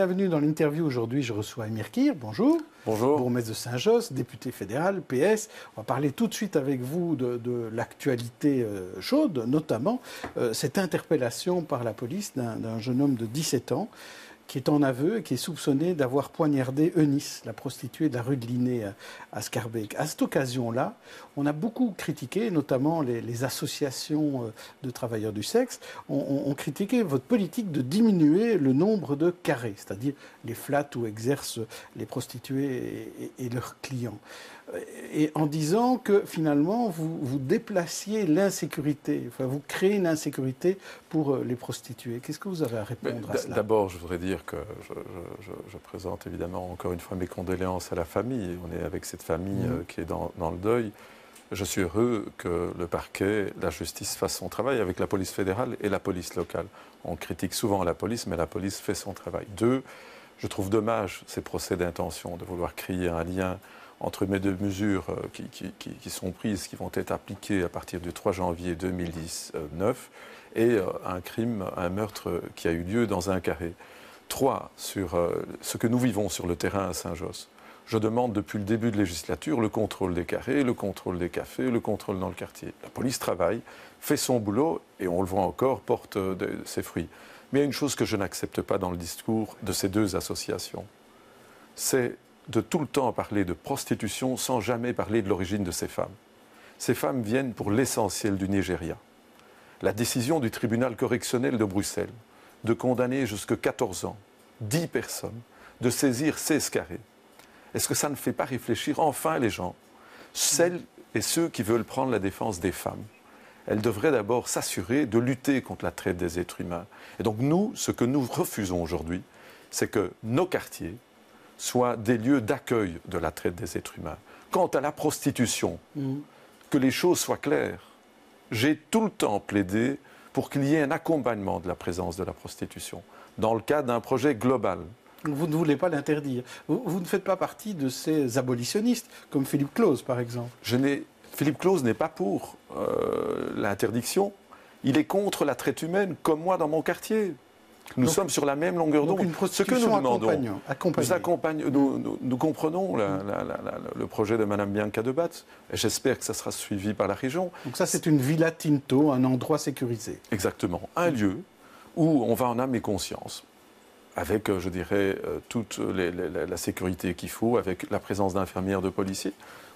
bienvenue dans l'interview. Aujourd'hui, je reçois Émir Kir. Bonjour. Bonjour. Bourgmestre de Saint-Josse, député fédéral, PS. On va parler tout de suite avec vous de l'actualité chaude, notamment cette interpellation par la police d'un jeune homme de 17 ans qui est en aveu et qui est soupçonné d'avoir poignardé Eunice, la prostituée de la rue de Linné à Schaerbeek. À cette occasion-là, on a beaucoup critiqué, notamment les associations de travailleurs du sexe, ont critiqué votre politique de diminuer le nombre de carrés, c'est-à-dire les flats où exercent les prostituées et leurs clients. Et en disant que finalement, vous déplaciez l'insécurité, enfin, vous créez une insécurité pour les prostituées. Qu'est-ce que vous avez à répondre à cela? D'abord, je voudrais dire que je présente évidemment encore une fois mes condoléances à la famille. On est avec cette famille qui est dans le deuil. Je suis heureux que le parquet, la justice fasse son travail avec la police fédérale et la police locale. On critique souvent la police, mais la police fait son travail. Deux, je trouve dommage ces procès d'intention de vouloir créer un lien entre mes deux mesures qui sont prises, qui vont être appliquées à partir du 3 janvier 2019, et un crime, un meurtre qui a eu lieu dans un carré. 3, sur ce que nous vivons sur le terrain à Saint-Josse. Je demande depuis le début de législature le contrôle des carrés, le contrôle des cafés, le contrôle dans le quartier. La police travaille, fait son boulot, et on le voit encore, porte ses fruits. Mais il y a une chose que je n'accepte pas dans le discours de ces deux associations, c'est de tout le temps parler de prostitution sans jamais parler de l'origine de ces femmes. Ces femmes viennent pour l'essentiel du Nigeria. La décision du tribunal correctionnel de Bruxelles de condamner jusqu'à 14 ans, 10 personnes, de saisir 16 carrés, est-ce que ça ne fait pas réfléchir enfin les gens, celles et ceux qui veulent prendre la défense des femmes? Elles devraient d'abord s'assurer de lutter contre la traite des êtres humains. Et donc nous, ce que nous refusons aujourd'hui, c'est que nos quartiers soient des lieux d'accueil de la traite des êtres humains. Quant à la prostitution, que les choses soient claires. J'ai tout le temps plaidé pour qu'il y ait un accompagnement de la présence de la prostitution, dans le cadre d'un projet global. Vous ne voulez pas l'interdire. Vous ne faites pas partie de ces abolitionnistes, comme Philippe Claus, par exemple. Philippe Claus n'est pas pour l'interdiction. Il est contre la traite humaine, comme moi dans mon quartier. Nous sommes sur la même longueur d'onde. Ce que nous demandons, nous comprenons le projet de Mme Bianca de Batz. J'espère que ça sera suivi par la région. Donc ça, c'est une Villa Tinto, un endroit sécurisé. Exactement. Un lieu où on va en âme et conscience, avec, je dirais, toute la sécurité qu'il faut, avec la présence d'infirmières, de policiers,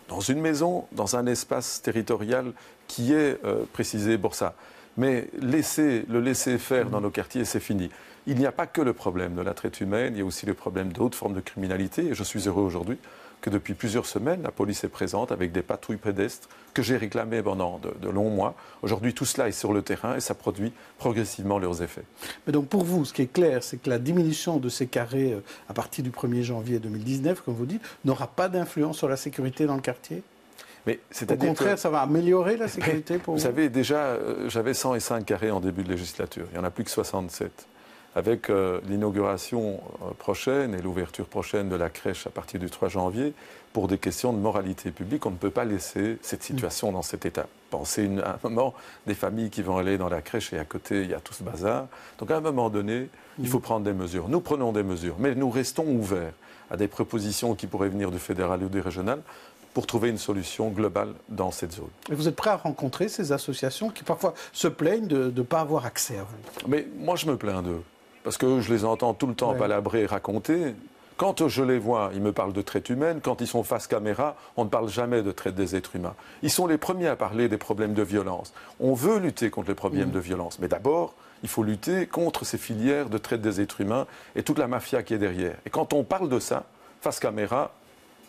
dans une maison, dans un espace territorial qui est précisé pour ça. Mais le laisser faire dans nos quartiers, c'est fini. Il n'y a pas que le problème de la traite humaine, il y a aussi le problème d'autres formes de criminalité. Et je suis heureux aujourd'hui que depuis plusieurs semaines, la police est présente avec des patrouilles pédestres que j'ai réclamées pendant de longs mois. Aujourd'hui, tout cela est sur le terrain et ça produit progressivement leurs effets. Mais donc pour vous, ce qui est clair, c'est que la diminution de ces carrés à partir du 1er janvier 2019, comme vous dites, n'aura pas d'influence sur la sécurité dans le quartier? Mais au contraire, ça va améliorer la sécurité pour vous? Vous savez, déjà, j'avais 105 carrés en début de législature. Il n'y en a plus que 67. Avec l'inauguration prochaine et l'ouverture prochaine de la crèche à partir du 3 janvier, pour des questions de moralité publique, on ne peut pas laisser cette situation dans cet état. Pensez à un moment des familles qui vont aller dans la crèche et à côté, il y a tout ce bazar. Donc à un moment donné, il faut prendre des mesures. Nous prenons des mesures, mais nous restons ouverts à des propositions qui pourraient venir du fédéral ou du régional pour trouver une solution globale dans cette zone. Et vous êtes prêt à rencontrer ces associations qui parfois se plaignent de ne pas avoir accès à vous? Mais moi, je me plains d'eux. Parce que je les entends tout le temps palabrer et raconter. Quand je les vois, ils me parlent de traite humaine. Quand ils sont face caméra, on ne parle jamais de traite des êtres humains. Ils sont les premiers à parler des problèmes de violence. On veut lutter contre les problèmes de violence. Mais d'abord, il faut lutter contre ces filières de traite des êtres humains et toute la mafia qui est derrière. Et quand on parle de ça, face caméra,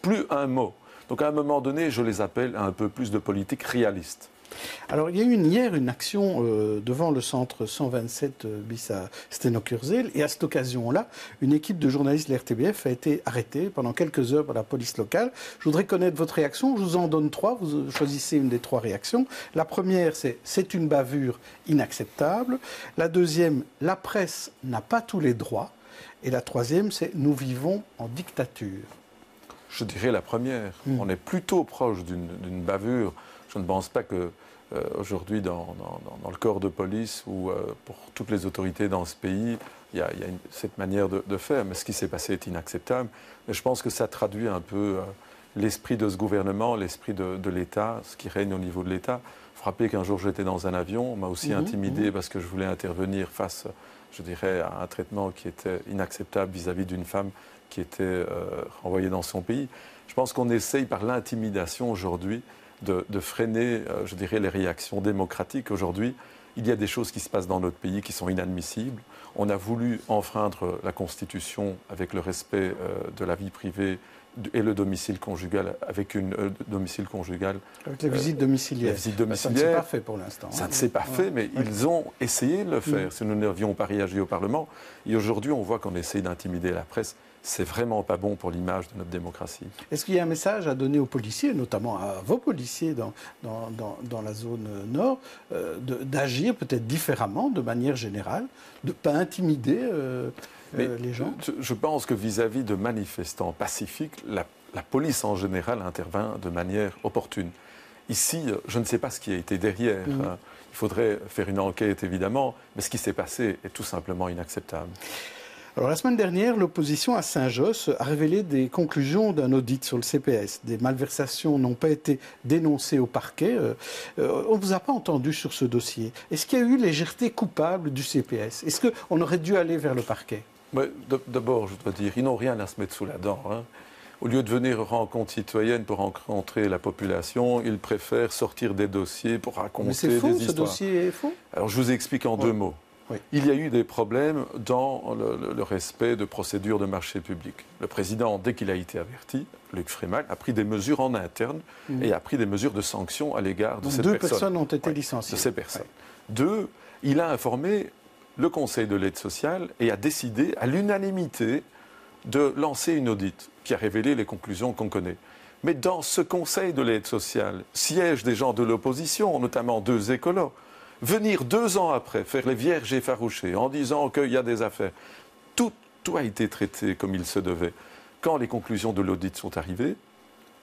plus un mot. Donc à un moment donné, je les appelle à un peu plus de politique réaliste. Alors, il y a eu hier une action devant le centre 127 bis à Steno-Kurzeel. Et à cette occasion-là, une équipe de journalistes de l'RTBF a été arrêtée pendant quelques heures par la police locale. Je voudrais connaître votre réaction. Je vous en donne 3. Vous choisissez une des 3 réactions. La première, c'est une bavure inacceptable. La deuxième, la presse n'a pas tous les droits. Et la troisième, c'est nous vivons en dictature. Je dirais la première. On est plutôt proche d'une bavure. Je ne pense pas que aujourd'hui dans le corps de police ou pour toutes les autorités dans ce pays, il y a cette manière de faire. Mais ce qui s'est passé est inacceptable. Mais je pense que ça traduit un peu l'esprit de ce gouvernement, l'esprit de l'État, ce qui règne au niveau de l'État. Vous vous rappelez qu'un jour j'étais dans un avion, on m'a aussi intimidé parce que je voulais intervenir face, je dirais, à un traitement qui était inacceptable vis-à-vis d'une femme qui était renvoyée dans son pays. Je pense qu'on essaye par l'intimidation aujourd'hui de freiner, je dirais, les réactions démocratiques. Aujourd'hui, il y a des choses qui se passent dans notre pays qui sont inadmissibles. On a voulu enfreindre la Constitution avec le respect de la vie privée et le domicile conjugal, avec une domicile conjugal. Avec la visite domiciliaire. La visite domiciliaire. Ça ne s'est pas fait pour l'instant. Ça ne s'est pas fait, mais ils ont essayé de le faire. Si nous n'avions pas réagi au Parlement. Et aujourd'hui, on voit qu'on essaye d'intimider la presse. C'est vraiment pas bon pour l'image de notre démocratie. Est-ce qu'il y a un message à donner aux policiers, notamment à vos policiers dans la zone nord, d'agir peut-être différemment, de manière générale, de ne pas intimider les gens? Je pense que vis-à-vis de manifestants pacifiques, la police en général intervient de manière opportune. Ici, je ne sais pas ce qui a été derrière. Il faudrait faire une enquête, évidemment, mais ce qui s'est passé est tout simplement inacceptable. Alors, la semaine dernière, l'opposition à Saint-Josse a révélé des conclusions d'un audit sur le CPS. Des malversations n'ont pas été dénoncées au parquet. On ne vous a pas entendu sur ce dossier. Est-ce qu'il y a eu légèreté coupable du CPS? Est-ce qu'on aurait dû aller vers le parquet? D'abord, je dois dire, ils n'ont rien à se mettre sous la dent. Au lieu de venir aux rencontres citoyennes pour rencontrer la population, ils préfèrent sortir des dossiers pour raconter des histoires. Mais c'est faux, ce dossier est faux? Alors, je vous explique en deux mots. Oui. Il y a eu des problèmes dans le respect de procédures de marché public. Le président, dès qu'il a été averti, Luc Frémal, a pris des mesures en interne et a pris des mesures de sanctions à l'égard de ces personnes. 2 personnes ont été licenciées. De ces personnes. 2, il a informé le Conseil de l'aide sociale et a décidé à l'unanimité de lancer une audit qui a révélé les conclusions qu'on connaît. Mais dans ce Conseil de l'aide sociale siègent des gens de l'opposition, notamment 2 écolos. Venir 2 ans après faire les vierges effarouchées en disant qu'il y a des affaires, tout a été traité comme il se devait. Quand les conclusions de l'audit sont arrivées,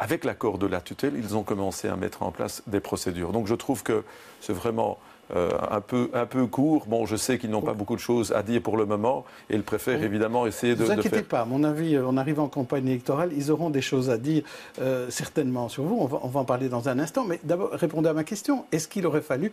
avec l'accord de la tutelle, ils ont commencé à mettre en place des procédures. Donc je trouve que c'est vraiment un peu court. Bon, je sais qu'ils n'ont pas beaucoup de choses à dire pour le moment et ils préfèrent évidemment essayer de faire... Ne vous inquiétez pas, à mon avis, on arrive en campagne électorale, ils auront des choses à dire certainement sur vous. On va en parler dans un instant, mais d'abord, répondez à ma question. Est-ce qu'il aurait fallu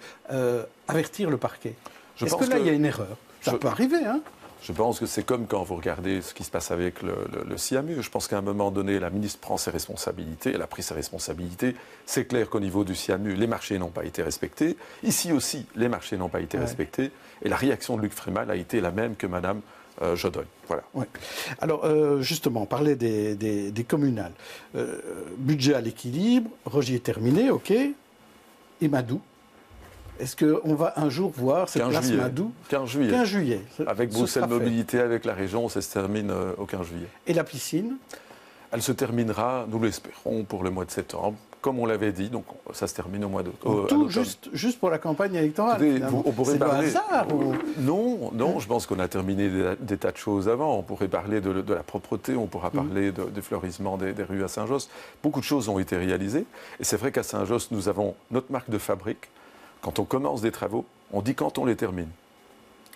avertir le parquet? Est-ce que là, il y a une erreur? Ça peut arriver, hein? Je pense que c'est comme quand vous regardez ce qui se passe avec le SIAMU. Je pense qu'à un moment donné, la ministre prend ses responsabilités. Elle a pris ses responsabilités. C'est clair qu'au niveau du SIAMU, les marchés n'ont pas été respectés. Ici aussi, les marchés n'ont pas été respectés. Et la réaction de Luc Frémal a été la même que Mme Jodogne. Voilà. Ouais. Alors, justement, on parlait des communales. Budget à l'équilibre, Rogier terminé, OK. Et Madou? Est-ce qu'on va un jour voir cette place Madou? 15 juillet. 15 juillet. Avec Bruxelles Mobilité, avec la région, ça se termine au 15 juillet. Et la piscine? Elle se terminera, nous l'espérons, pour le mois de septembre. Comme on l'avait dit, donc ça se termine au mois d'octobre. Tout juste pour la campagne électorale. C'est le hasard Non, je pense qu'on a terminé des tas de choses avant. On pourrait parler de la propreté, on pourra parler du fleurissement des rues à Saint-Josse. Beaucoup de choses ont été réalisées. Et c'est vrai qu'à Saint-Josse, nous avons notre marque de fabrique. Quand on commence des travaux, on dit quand on les termine.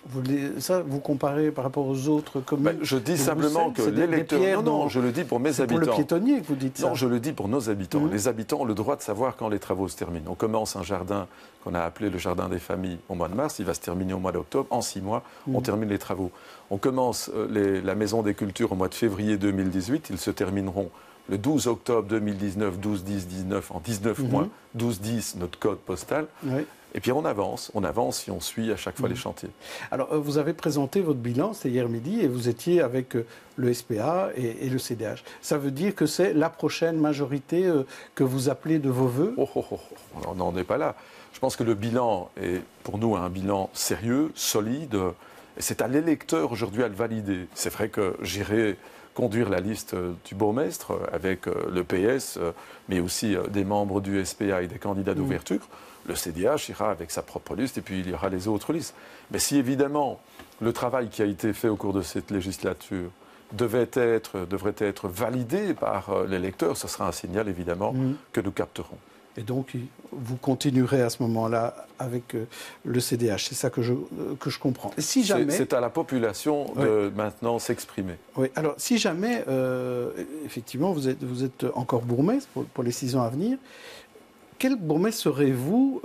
Vous comparez par rapport aux autres communes? Je dis simplement que l'électeur... Non, je le dis pour mes habitants. C'est pour le piétonnier que vous dites ça? Non, je le dis pour nos habitants. Les habitants ont le droit de savoir quand les travaux se terminent. On commence un jardin qu'on a appelé le jardin des familles au mois de mars. Il va se terminer au mois d'octobre. En 6 mois, on termine les travaux. On commence la maison des cultures au mois de février 2018. Ils se termineront le 12 octobre 2019, 12-10-19, en 19 mois. 12-10, notre code postal. Oui. Et puis on avance et on suit à chaque fois les chantiers. Alors, vous avez présenté votre bilan, c'était hier midi, et vous étiez avec le SPA et le CDH. Ça veut dire que c'est la prochaine majorité que vous appelez de vos voeux? On n'en est pas là. Je pense que le bilan est pour nous un bilan sérieux, solide, et c'est à l'électeur aujourd'hui à le valider. C'est vrai que j'irai conduire la liste du bourgmestre avec le PS, mais aussi des membres du SPA et des candidats d'ouverture. Le CDH ira avec sa propre liste et puis il y aura les autres listes. Mais si évidemment le travail qui a été fait au cours de cette législature devrait être validé par l'électeur, ce sera un signal évidemment que nous capterons. Et donc, vous continuerez à ce moment-là avec le CDH. C'est ça que je comprends. Et si jamais... C'est à la population de maintenant s'exprimer. Oui, alors si jamais, effectivement, vous êtes encore bourgmestre pour les 6 ans à venir, quel bourgmestre serez-vous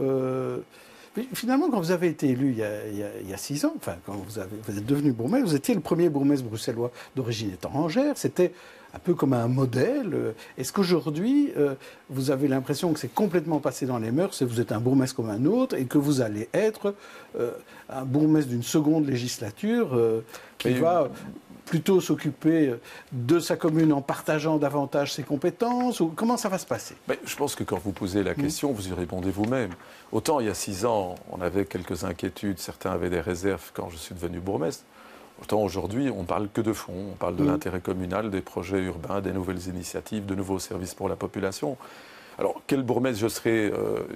finalement, quand vous avez été élu il y a 6 ans, enfin, quand vous êtes devenu bourgmestre, vous étiez le premier bourgmestre bruxellois d'origine étrangère. C'était un peu comme un modèle. Est-ce qu'aujourd'hui, vous avez l'impression que c'est complètement passé dans les mœurs et vous êtes un bourgmestre comme un autre et que vous allez être un bourgmestre d'une seconde législature qui va plutôt s'occuper de sa commune en partageant davantage ses compétences, ou comment ça va se passer? Je pense que quand vous posez la question, vous y répondez vous-même. Autant il y a 6 ans, on avait quelques inquiétudes, certains avaient des réserves quand je suis devenu bourgmestre. Autant aujourd'hui, on ne parle que de fond, on parle de l'intérêt communal, des projets urbains, des nouvelles initiatives, de nouveaux services pour la population. Alors, quel bourgmestre je serai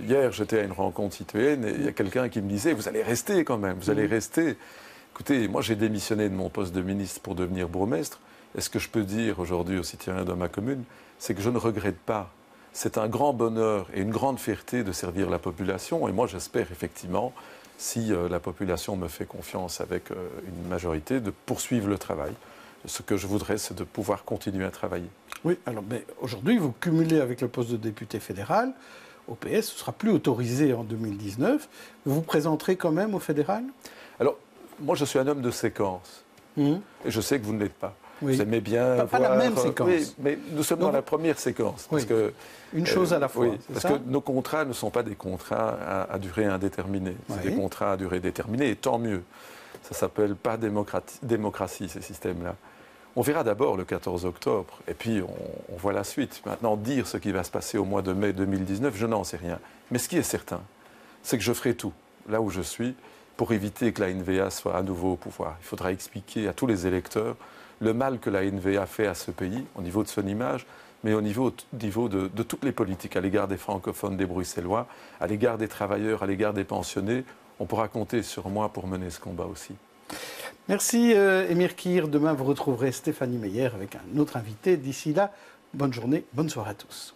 hier, j'étais à une rencontre citoyenne et il y a quelqu'un qui me disait « Vous allez rester quand même, vous allez rester ». Écoutez, moi j'ai démissionné de mon poste de ministre pour devenir bourgmestre. Et ce que je peux dire aujourd'hui aux citoyens de ma commune, c'est que je ne regrette pas. C'est un grand bonheur et une grande fierté de servir la population. Et moi j'espère effectivement, si la population me fait confiance avec une majorité, de poursuivre le travail. Ce que je voudrais, c'est de pouvoir continuer à travailler. Oui, alors aujourd'hui, vous cumulez avec le poste de député fédéral. Au PS, ce ne sera plus autorisé en 2019. Vous vous présenterez quand même au fédéral? Alors, moi, je suis un homme de séquence. Et je sais que vous ne l'êtes pas. Oui. Vous aimez bien pas la même séquence. Oui, mais nous sommes dans la première séquence. Parce que, une chose à la fois. Oui, parce que nos contrats ne sont pas des contrats à durée indéterminée. C'est des contrats à durée déterminée, et tant mieux. Ça ne s'appelle pas démocratie, ces systèmes-là. On verra d'abord le 14 octobre, et puis on voit la suite. Maintenant, dire ce qui va se passer au mois de mai 2019, je n'en sais rien. Mais ce qui est certain, c'est que je ferai tout, là où je suis, pour éviter que la NVA soit à nouveau au pouvoir. Il faudra expliquer à tous les électeurs le mal que la NVA fait à ce pays, au niveau de son image, mais au niveau de toutes les politiques, à l'égard des francophones, des Bruxellois, à l'égard des travailleurs, à l'égard des pensionnés. On pourra compter sur moi pour mener ce combat aussi. Merci Émir Kir. Demain, vous retrouverez Stéphanie Meyer avec un autre invité. D'ici là, bonne journée, bonne soirée à tous.